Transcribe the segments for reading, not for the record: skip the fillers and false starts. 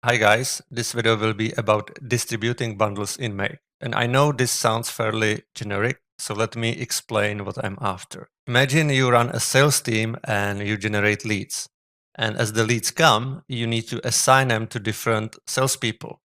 Hi guys, this video will be about distributing bundles in Make. And I know this sounds fairly generic, so let me explain what I'm after. Imagine you run a sales team and you generate leads. And as the leads come, you need to assign them to different salespeople.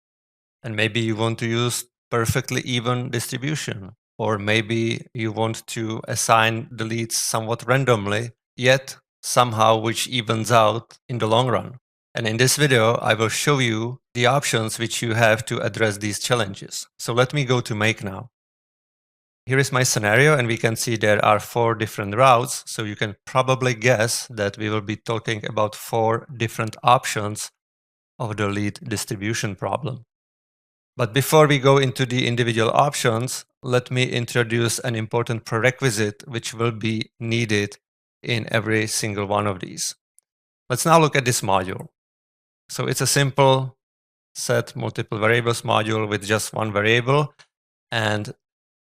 And maybe you want to use perfectly even distribution, or maybe you want to assign the leads somewhat randomly, yet somehow which evens out in the long run. And in this video, I will show you the options which you have to address these challenges. So let me go to Make now. Here is my scenario, and we can see there are 4 different routes. So you can probably guess that we will be talking about 4 different options of the lead distribution problem. But before we go into the individual options, let me introduce an important prerequisite which will be needed in every single one of these. Let's now look at this module. So it's a simple set multiple variables module with just one variable, and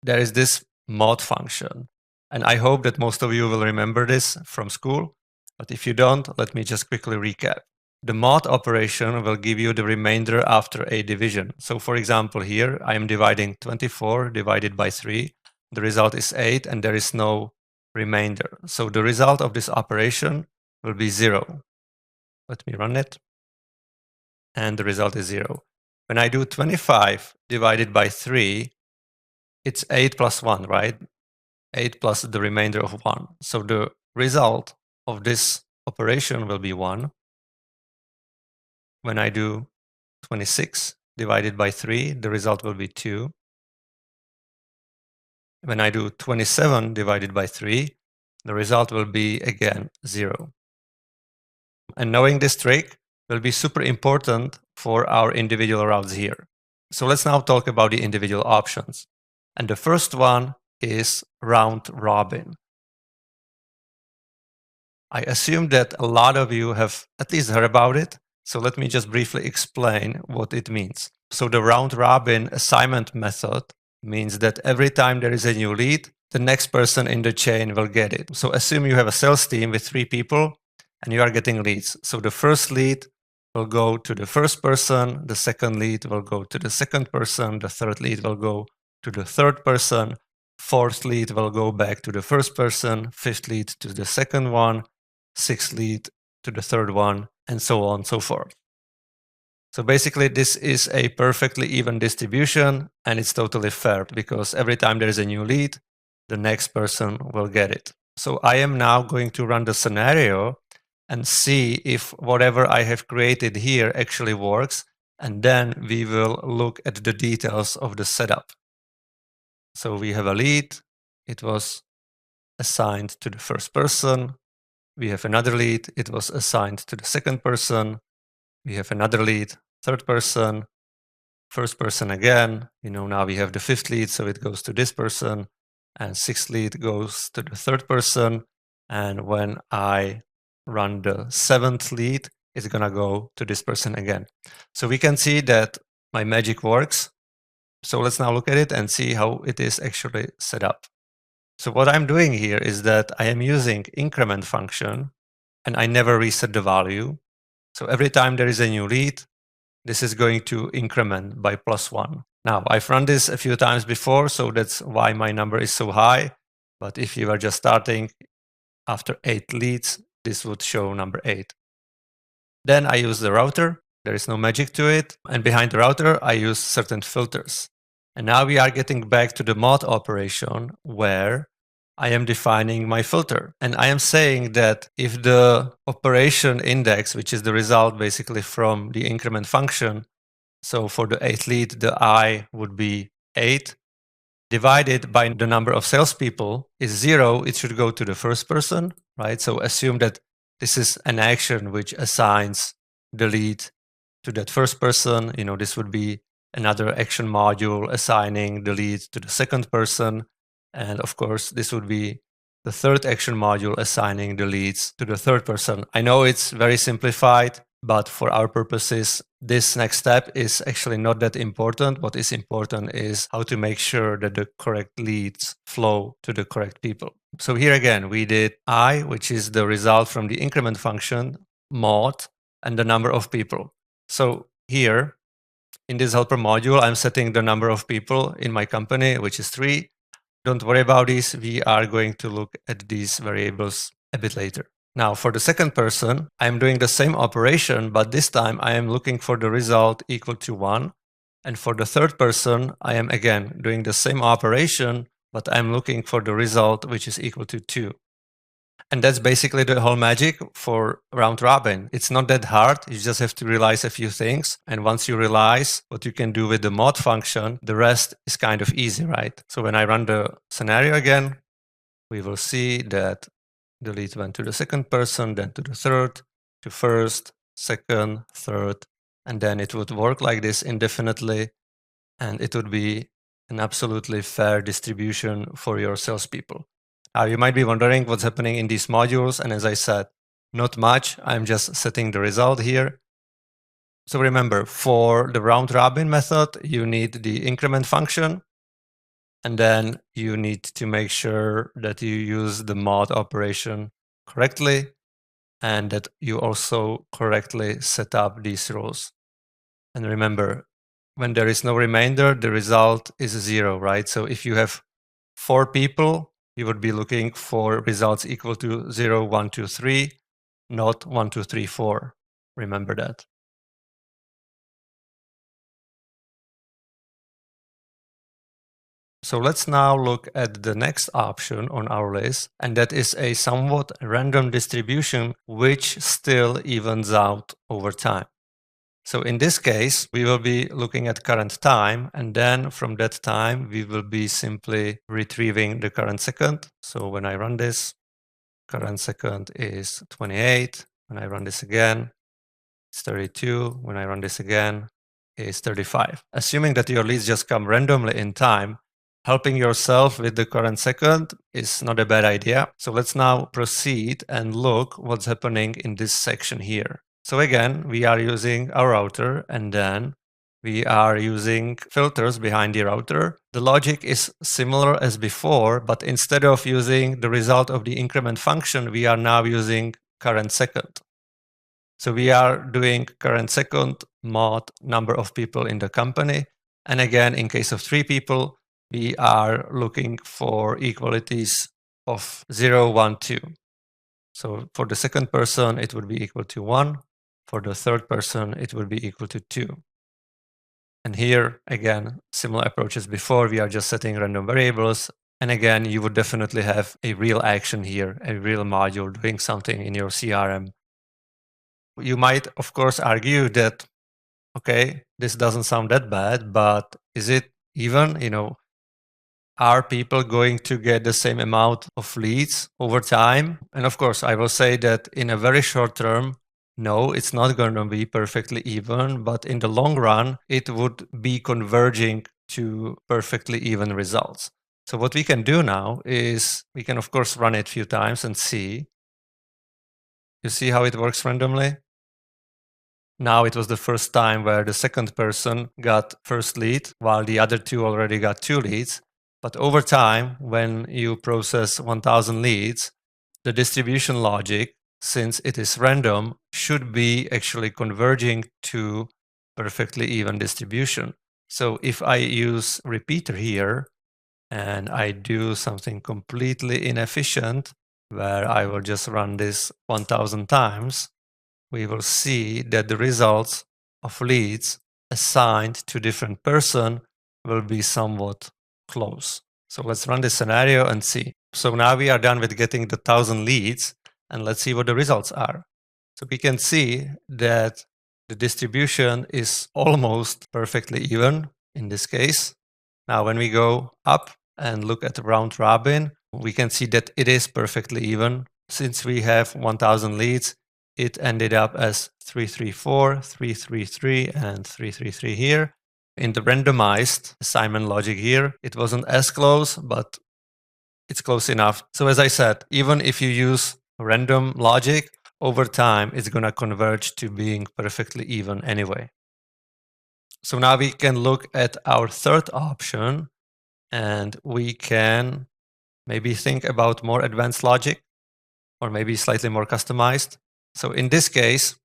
there is this mod function. And I hope that most of you will remember this from school, but if you don't, let me just quickly recap. The mod operation will give you the remainder after a division. So for example, here I am dividing 24 divided by 3. The result is 8 and there is no remainder. So the result of this operation will be 0. Let me run it. And the result is 0. When I do 25 divided by 3, it's 8 plus 1, right? 8 plus the remainder of 1. So the result of this operation will be 1. When I do 26 divided by 3, the result will be 2. When I do 27 divided by 3, the result will be again 0. And knowing this trick will be super important for our individual routes here. So let's now talk about the individual options. And the first one is round robin. I assume that a lot of you have at least heard about it. So let me just briefly explain what it means. So the round robin assignment method means that every time there is a new lead, the next person in the chain will get it. So assume you have a sales team with 3 people and you are getting leads. So the first lead will go to the first person, the second lead will go to the second person, the third lead will go to the third person, fourth lead will go back to the first person, fifth lead to the second one, sixth lead to the third one, and so on and so forth. So basically, this is a perfectly even distribution, and it's totally fair because every time there is a new lead, the next person will get it. So I am now going to run the scenario and see if whatever I have created here actually works, and then we will look at the details of the setup. So we have a lead, it was assigned to the first person. We have another lead, it was assigned to the second person. We have another lead, third person, first person again. Now we have the fifth lead, so it goes to this person, and sixth lead goes to the third person. And when I run the seventh lead, it's gonna go to this person again. So we can see that my magic works. So let's now look at it and see how it is actually set up. So what I'm doing here is that I am using increment function and I never reset the value. So every time there is a new lead, this is going to increment by +1. Now, I've run this a few times before, so that's why my number is so high. But if you are just starting after 8 leads, this would show number 8. Then I use the router. There is no magic to it. And behind the router, I use certain filters. And now we are getting back to the mod operation where I am defining my filter. And I am saying that if the operation index, which is the result basically from the increment function, so for the 8th lead, the I would be 8, divided by the number of salespeople is 0, it should go to the first person, right? So assume that this is an action which assigns the lead to that first person. This would be another action module assigning the lead to the second person. And of course, this would be the third action module assigning the leads to the third person. I know it's very simplified, but for our purposes, this next step is actually not that important. What is important is how to make sure that the correct leads flow to the correct people. So here again, we did I, which is the result from the increment function, mod, and the number of people. So Here, in this helper module, I'm setting the number of people in my company, which is 3. Don't worry about this. We are going to look at these variables a bit later. Now, for the second person, I'm doing the same operation, but this time I am looking for the result equal to 1. And for the third person, I am again doing the same operation, but I'm looking for the result which is equal to 2. And that's basically the whole magic for round robin. It's not that hard. You just have to realize a few things. And once you realize what you can do with the mod function, the rest is kind of easy, right? So when I run the scenario again, we will see that the lead went to the second person, then to the third, to first, second, third, and then it would work like this indefinitely. And it would be an absolutely fair distribution for your salespeople. You might be wondering what's happening in these modules. And as I said, not much. I'm just setting the result here. So remember, for the round robin method, you need the increment function. And then you need to make sure that you use the mod operation correctly and that you also correctly set up these rows. And remember, when there is no remainder, the result is 0, right? So if you have 4 people, you would be looking for results equal to 0, 1, 2, 3, not 1, 2, 3, 4. Remember that. So let's now look at the next option on our list, and that is a somewhat random distribution which still evens out over time. So in this case, we will be looking at current time, and then from that time, we will be simply retrieving the current second. So when I run this, current second is 28. When I run this again, it's 32. When I run this again, it's 35. Assuming that your leads just come randomly in time, helping yourself with the current second is not a bad idea. So let's now proceed and look what's happening in this section here. So again, we are using our router and then we are using filters behind the router. The logic is similar as before, but instead of using the result of the increment function, we are now using current second. So we are doing current second mod number of people in the company. And again, in case of 3 people, we are looking for equalities of 0, 1, 2. So for the second person, it would be equal to 1. For the third person, it would be equal to 2. And here, again, similar approach as before, we are just setting random variables. And again, you would definitely have a real action here, a real module doing something in your CRM. You might, of course, argue that, okay, this doesn't sound that bad, but is it even, are people going to get the same amount of leads over time? And of course, I will say that in a very short term, no, it's not going to be perfectly even, but in the long run, it would be converging to perfectly even results. So what we can do now is we can, of course, run it a few times and see. You see how it works randomly? Now it was the first time where the second person got first lead, while the other 2 already got 2 leads. But over time, when you process 1000 leads, the distribution logic, since it is random, should be actually converging to perfectly even distribution. So if I use repeater here and I do something completely inefficient, where I will just run this 1000 times, we will see that the results of leads assigned to different person will be somewhat close. So let's run this scenario and see. So now we are done with getting the 1000 leads, and let's see what the results are. So we can see that the distribution is almost perfectly even in this case. Now when we go up and look at round robin, we can see that it is perfectly even. Since we have 1000 leads, it ended up as 334, 333, and 333 here. In the randomized assignment logic here, it wasn't as close, but it's close enough. So as I said, even if you use random logic, over time, it's going to converge to being perfectly even anyway. So now we can look at our third option, and we can maybe think about more advanced logic, or maybe slightly more customized. So in this case,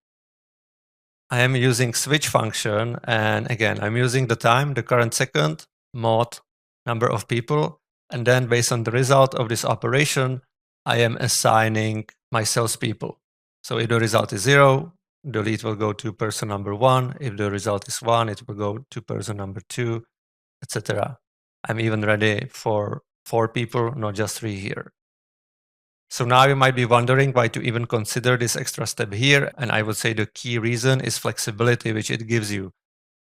I am using switch function, and again, I'm using the time, the current second, mod, number of people, and then based on the result of this operation, I am assigning my salespeople. So if the result is 0, the lead will go to person number 1. If the result is 1, it will go to person number 2, etc. I'm even ready for 4 people, not just 3 here. So now you might be wondering why to even consider this extra step here. And I would say the key reason is flexibility, which it gives you.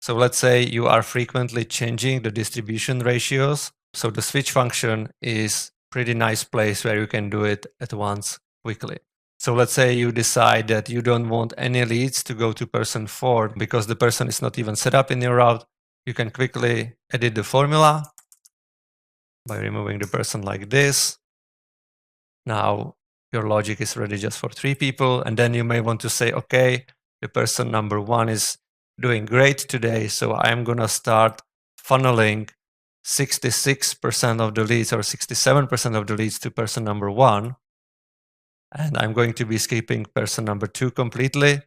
So let's say you are frequently changing the distribution ratios. So the switch function is pretty nice place where you can do it at once quickly. So let's say you decide that you don't want any leads to go to person 4 because the person is not even set up in your route. You can quickly edit the formula by removing the person like this. Now your logic is ready just for 3 people. And then you may want to say, okay, the person number 1 is doing great today. So I'm going to start funneling 66% of the leads or 67% of the leads to person number 1. And I'm going to be skipping person number 2 completely.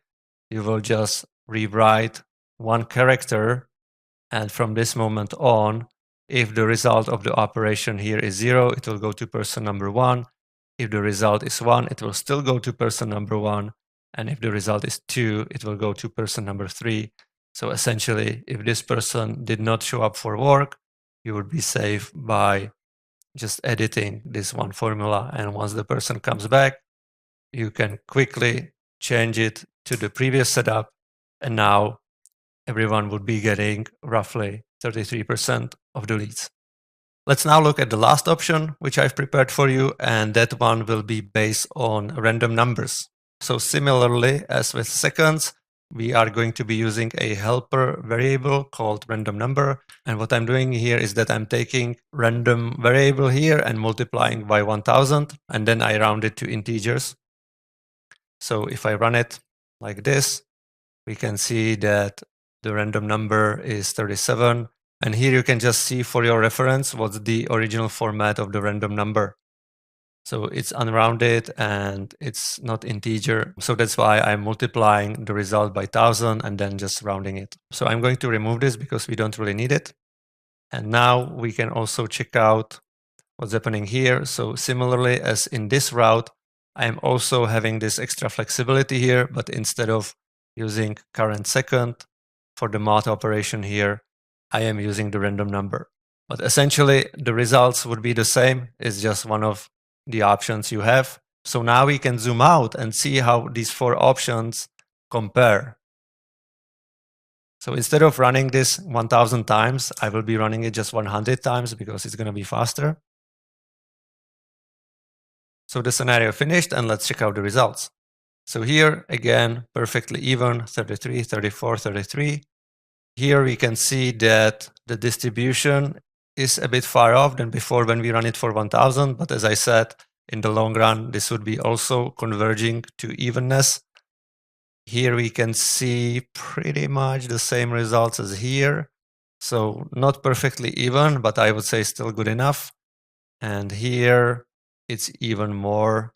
You will just rewrite one character. And from this moment on, if the result of the operation here is 0, it will go to person number 1. If the result is 1, it will still go to person number 1. And if the result is 2, it will go to person number 3. So essentially, if this person did not show up for work, you would be safe by just editing this one formula. And once the person comes back, you can quickly change it to the previous setup. And now everyone would be getting roughly 33% of the leads. Let's now look at the last option, which I've prepared for you, and that one will be based on random numbers. So similarly as with seconds, we are going to be using a helper variable called random number. And what I'm doing here is that I'm taking random variable here and multiplying by 1000, and then I round it to integers. So if I run it like this, we can see that the random number is 37. And here you can just see for your reference what's the original format of the random number. So it's unrounded and it's not integer. So that's why I'm multiplying the result by 1000 and then just rounding it. So I'm going to remove this because we don't really need it. And now we can also check out what's happening here. So similarly as in this route, I'm also having this extra flexibility here, but instead of using current second for the mod operation here, I am using the random number. But essentially, the results would be the same. It's just one of the options you have. So now we can zoom out and see how these 4 options compare. So instead of running this 1000 times, I will be running it just 100 times because it's going to be faster. So the scenario finished, and let's check out the results. So here, again, perfectly even, 33, 34, 33. Here we can see that the distribution is a bit far off than before when we run it for 1000. But as I said, in the long run, this would be also converging to evenness. Here we can see pretty much the same results as here. So not perfectly even, but I would say still good enough. And here it's even more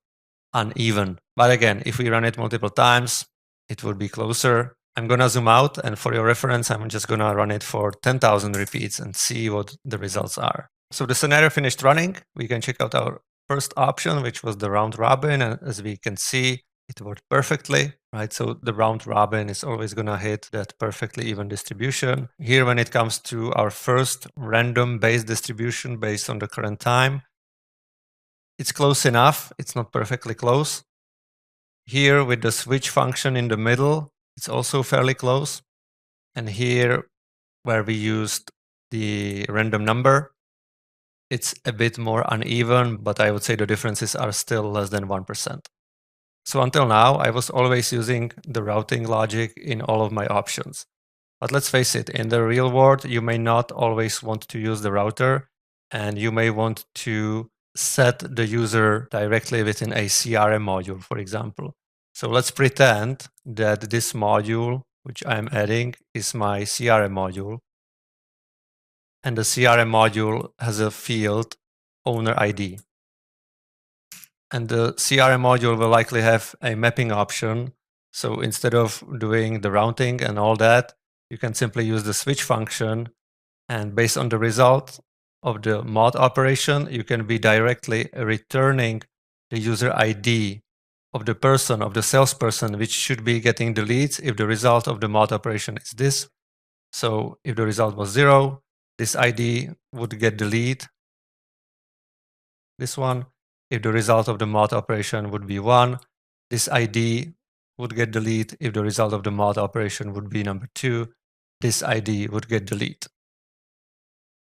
uneven. But again, if we run it multiple times, it would be closer. I'm going to zoom out, and for your reference, I'm just going to run it for 10,000 repeats and see what the results are. So the scenario finished running. We can check out our first option, which was the round robin. And as we can see, it worked perfectly, right? So the round robin is always going to hit that perfectly even distribution. Here, when it comes to our first random base distribution based on the current time, it's close enough. It's not perfectly close. Here with the switch function in the middle, it's also fairly close. And here where we used the random number, it's a bit more uneven, but I would say the differences are still less than 1%. So until now, I was always using the routing logic in all of my options. But let's face it, in the real world, you may not always want to use the router, and you may want to set the user directly within a CRM module, for example. So let's pretend that this module, which I'm adding, is my CRM module. And the CRM module has a field owner ID. And the CRM module will likely have a mapping option So instead of doing the rounding and all that, you can simply use the switch function, and based on the result of the mod operation, you can be directly returning the user ID of the person, of the salesperson, which should be getting the leads if the result of the mod operation is this. So if the result was 0, this ID would get the lead, this one. If the result of the mod operation would be 1, this ID would get the lead. If the result of the mod operation would be number 2, this ID would get the lead.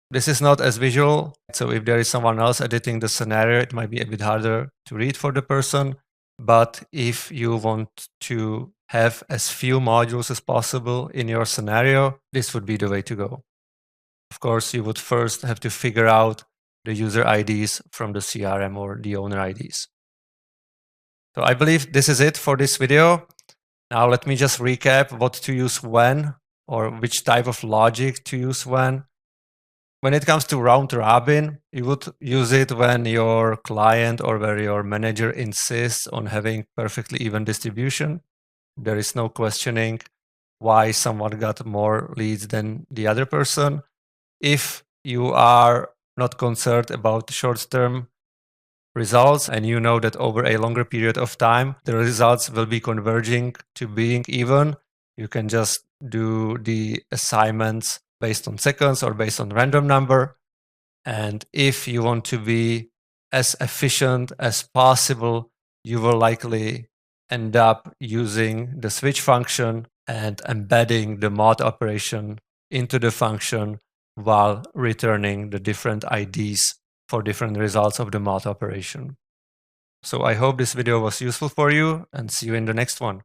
This is not as visual, so if there is someone else editing the scenario, it might be a bit harder to read for the person. But if you want to have as few modules as possible in your scenario, this would be the way to go. Of course, you would first have to figure out the user IDs from the CRM or the owner IDs. So I believe this is it for this video. Now let me just recap what to use when, or which type of logic to use when. When it comes to round robin, you would use it when your client or where your manager insists on having perfectly even distribution. There is no questioning why someone got more leads than the other person. If you are not concerned about short-term results and you know that over a longer period of time, the results will be converging to being even, you can just do the assignments based on seconds or based on random number. And if you want to be as efficient as possible, you will likely end up using the switch function and embedding the mod operation into the function while returning the different IDs for different results of the mod operation. So I hope this video was useful for you, and see you in the next one.